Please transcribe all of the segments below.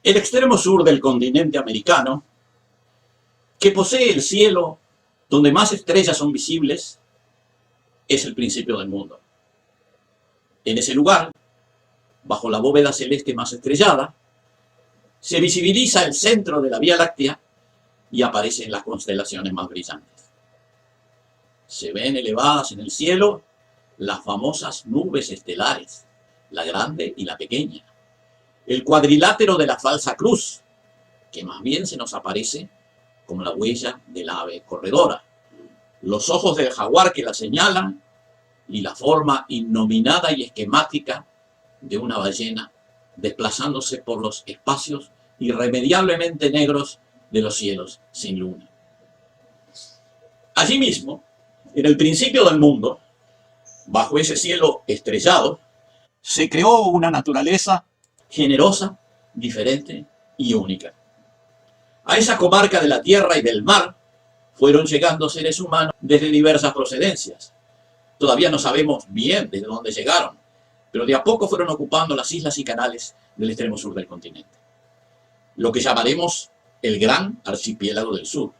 El extremo sur del continente americano, que posee el cielo donde más estrellas son visibles, es el principio del mundo. En ese lugar, bajo la bóveda celeste más estrellada, se visibiliza el centro de la Vía Láctea y aparecen las constelaciones más brillantes. Se ven elevadas en el cielo las famosas nubes estelares, la grande y la pequeña, el cuadrilátero de la falsa cruz, que más bien se nos aparece como la huella del ave corredora, los ojos del jaguar que la señalan y la forma innominada y esquemática de una ballena desplazándose por los espacios irremediablemente negros de los cielos sin luna. Allí mismo, en el principio del mundo, bajo ese cielo estrellado, se creó una naturaleza generosa, diferente y única. A esa comarca de la tierra y del mar fueron llegando seres humanos desde diversas procedencias. Todavía no sabemos bien de dónde llegaron, pero de a poco fueron ocupando las islas y canales del extremo sur del continente, lo que llamaremos el Gran Archipiélago del Sur.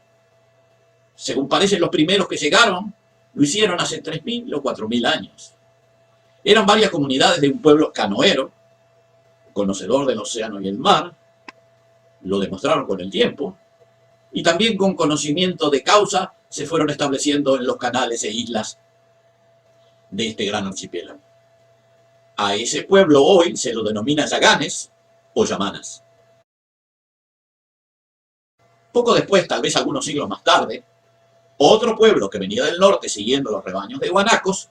Según parecen, los primeros que llegaron lo hicieron hace 3.000 o 4.000 años. Eran varias comunidades de un pueblo canoero, conocedor del océano y el mar, lo demostraron con el tiempo, y también con conocimiento de causa se fueron estableciendo en los canales e islas de este gran archipiélago. A ese pueblo hoy se lo denomina yaganes o yamanas. Poco después, tal vez algunos siglos más tarde, otro pueblo que venía del norte siguiendo los rebaños de guanacos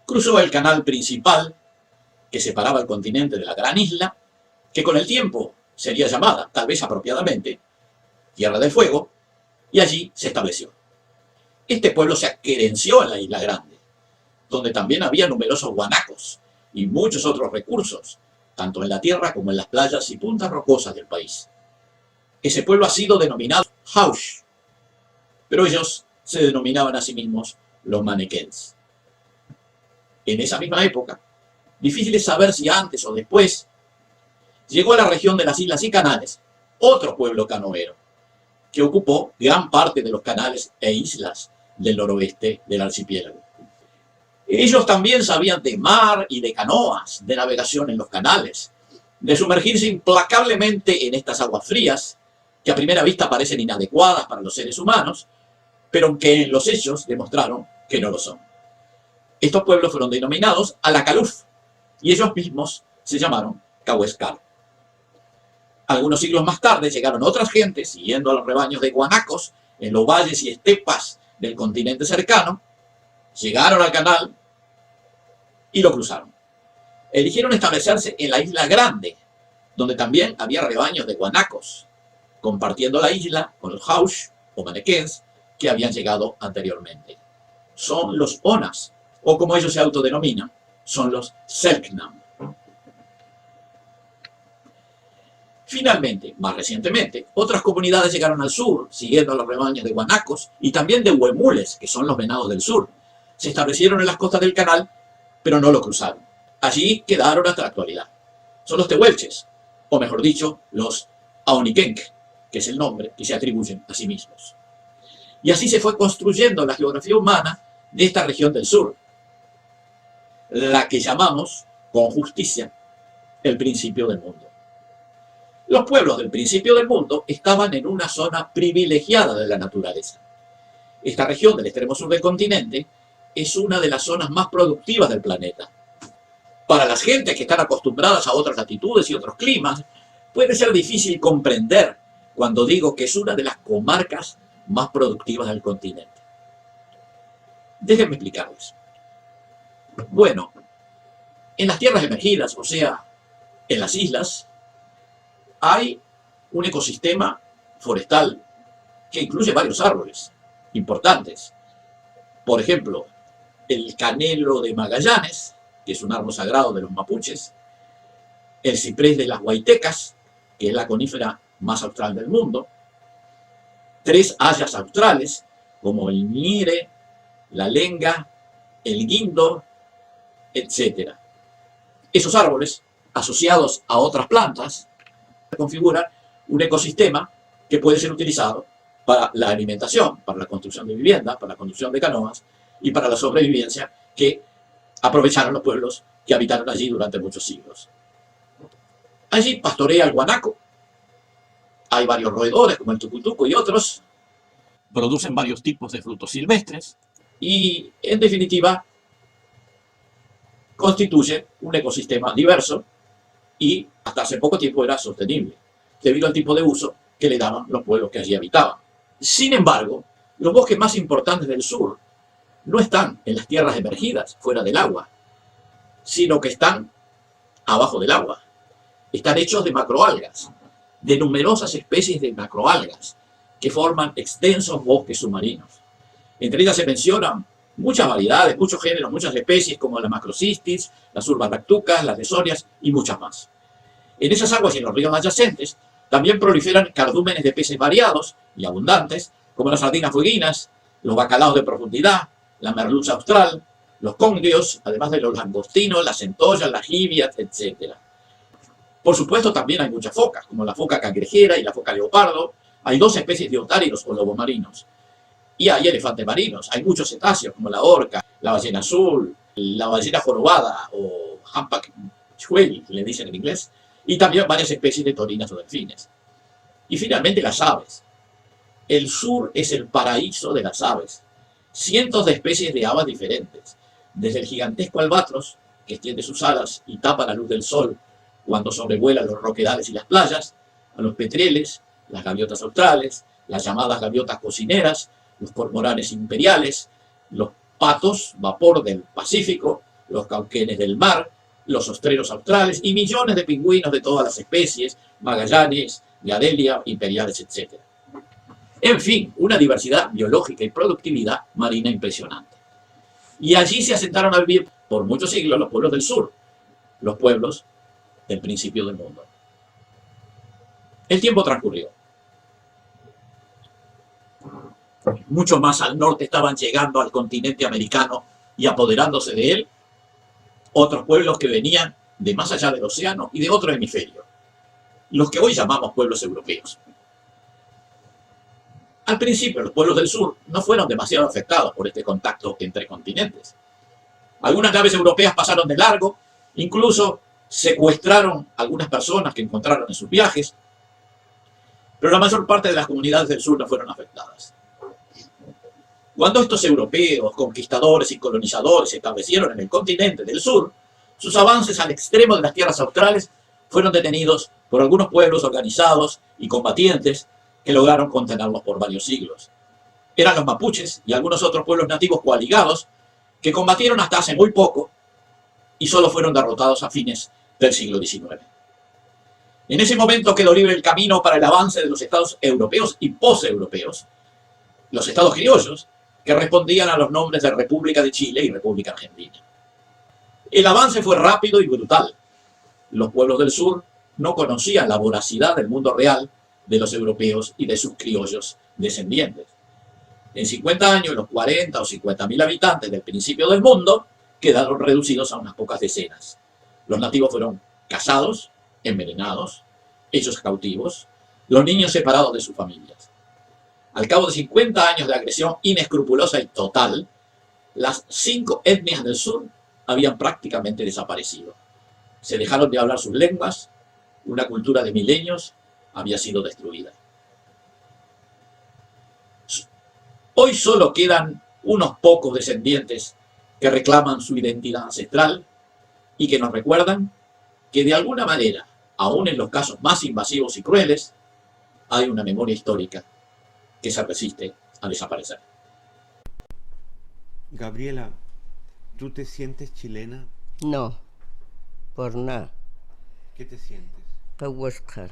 cruzó el canal principal que separaba el continente de la gran isla, que con el tiempo sería llamada, tal vez apropiadamente, Tierra del Fuego, y allí se estableció. Este pueblo se aquerenció en la Isla Grande, donde también había numerosos guanacos y muchos otros recursos, tanto en la tierra como en las playas y puntas rocosas del país. Ese pueblo ha sido denominado Haush, pero ellos se denominaban a sí mismos los Manequens. En esa misma época, difícil es saber si antes o después, llegó a la región de las islas y canales otro pueblo canoero, que ocupó gran parte de los canales e islas del noroeste del archipiélago. Ellos también sabían de mar y de canoas, de navegación en los canales, de sumergirse implacablemente en estas aguas frías, que a primera vista parecen inadecuadas para los seres humanos, pero que en los hechos demostraron que no lo son. Estos pueblos fueron denominados Alacaluf, y ellos mismos se llamaron Cahuéscar. Algunos siglos más tarde llegaron otras gentes, siguiendo a los rebaños de guanacos en los valles y estepas del continente cercano, llegaron al canal y lo cruzaron. Eligieron establecerse en la Isla Grande, donde también había rebaños de guanacos, compartiendo la isla con los Haush o Manequens que habían llegado anteriormente. Son los Onas, o como ellos se autodenominan, son los Selknam. Finalmente, más recientemente, otras comunidades llegaron al sur, siguiendo a los rebaños de guanacos y también de huemules, que son los venados del sur. Se establecieron en las costas del canal, pero no lo cruzaron. Allí quedaron hasta la actualidad. Son los tehuelches, o mejor dicho, los Aonikenk, que es el nombre que se atribuyen a sí mismos. Y así se fue construyendo la geografía humana de esta región del sur, la que llamamos, con justicia, el principio del mundo. Los pueblos del principio del mundo estaban en una zona privilegiada de la naturaleza. Esta región del extremo sur del continente es una de las zonas más productivas del planeta. Para las gentes que están acostumbradas a otras latitudes y otros climas, puede ser difícil comprender cuando digo que es una de las comarcas más productivas del continente. Déjenme explicarles. Bueno, en las tierras emergidas, o sea, en las islas, hay un ecosistema forestal que incluye varios árboles importantes. Por ejemplo, el canelo de Magallanes, que es un árbol sagrado de los mapuches, el ciprés de las Huaytecas, que es la conífera más austral del mundo, 3 hayas australes, como el ñire, la lenga, el guindo, etc. Esos árboles, asociados a otras plantas, configuran un ecosistema que puede ser utilizado para la alimentación, para la construcción de viviendas, para la construcción de canoas y para la sobrevivencia que aprovecharon los pueblos que habitaron allí durante muchos siglos. Allí pastorea el guanaco. Hay varios roedores, como el tucutuco y otros. Producen varios tipos de frutos silvestres. Y, en definitiva, constituye un ecosistema diverso y hasta hace poco tiempo era sostenible, debido al tipo de uso que le daban los pueblos que allí habitaban. Sin embargo, los bosques más importantes del sur no están en las tierras emergidas, fuera del agua, sino que están abajo del agua. Están hechos de macroalgas, de numerosas especies de macroalgas, que forman extensos bosques submarinos. Entre ellas se mencionan muchas variedades, muchos géneros, muchas especies, como la macrocystis, las urbalactucas, las lesorias y muchas más. En esas aguas y en los ríos adyacentes también proliferan cardúmenes de peces variados y abundantes, como las sardinas fueguinas, los bacalaos de profundidad, la merluza austral, los congrios, además de los langostinos, las centollas, las jibias, etc. Por supuesto, también hay muchas focas, como la foca cangrejera y la foca leopardo. Hay 2 especies de otáridos o lobos marinos. Y hay elefantes marinos. Hay muchos cetáceos, como la orca, la ballena azul, la ballena jorobada o humpback whale, le dicen en inglés. Y también varias especies de torinas o delfines. Y finalmente las aves. El sur es el paraíso de las aves. Cientos de especies de aves diferentes. Desde el gigantesco albatros, que extiende sus alas y tapa la luz del sol cuando sobrevuela los roquedales y las playas, a los petrieles, las gaviotas australes, las llamadas gaviotas cocineras, los cormoranes imperiales, los patos vapor del Pacífico, los cauquenes del mar, los ostreros australes y millones de pingüinos de todas las especies, magallanes, gadelia, imperiales, etc. En fin, una diversidad biológica y productividad marina impresionante. Y allí se asentaron a vivir por muchos siglos los pueblos del sur, los pueblos del principio del mundo. El tiempo transcurrió. Mucho más al norte estaban llegando al continente americano y apoderándose de él otros pueblos que venían de más allá del océano y de otro hemisferio, los que hoy llamamos pueblos europeos. Al principio, los pueblos del sur no fueron demasiado afectados por este contacto entre continentes. Algunas naves europeas pasaron de largo, incluso secuestraron a algunas personas que encontraron en sus viajes, pero la mayor parte de las comunidades del sur no fueron afectadas. Cuando estos europeos, conquistadores y colonizadores se establecieron en el continente del sur, sus avances al extremo de las tierras australes fueron detenidos por algunos pueblos organizados y combatientes que lograron contenerlos por varios siglos. Eran los mapuches y algunos otros pueblos nativos coaligados que combatieron hasta hace muy poco y solo fueron derrotados a fines del siglo XIX. En ese momento quedó libre el camino para el avance de los estados europeos y poseuropeos, los estados criollos, que respondían a los nombres de República de Chile y República Argentina. El avance fue rápido y brutal. Los pueblos del sur no conocían la voracidad del mundo real de los europeos y de sus criollos descendientes. En 50 años, los 40 o 50.000 habitantes del principio del mundo quedaron reducidos a unas pocas decenas. Los nativos fueron cazados, envenenados, hechos cautivos, los niños separados de sus familias. Al cabo de 50 años de agresión inescrupulosa y total, las 5 etnias del sur habían prácticamente desaparecido. Se dejaron de hablar sus lenguas, una cultura de milenios había sido destruida. Hoy solo quedan unos pocos descendientes que reclaman su identidad ancestral y que nos recuerdan que de alguna manera, aún en los casos más invasivos y crueles, hay una memoria histórica que se resiste a desaparecer. Gabriela, ¿tú te sientes chilena? No, por nada. ¿Qué te sientes? Cahuéscar.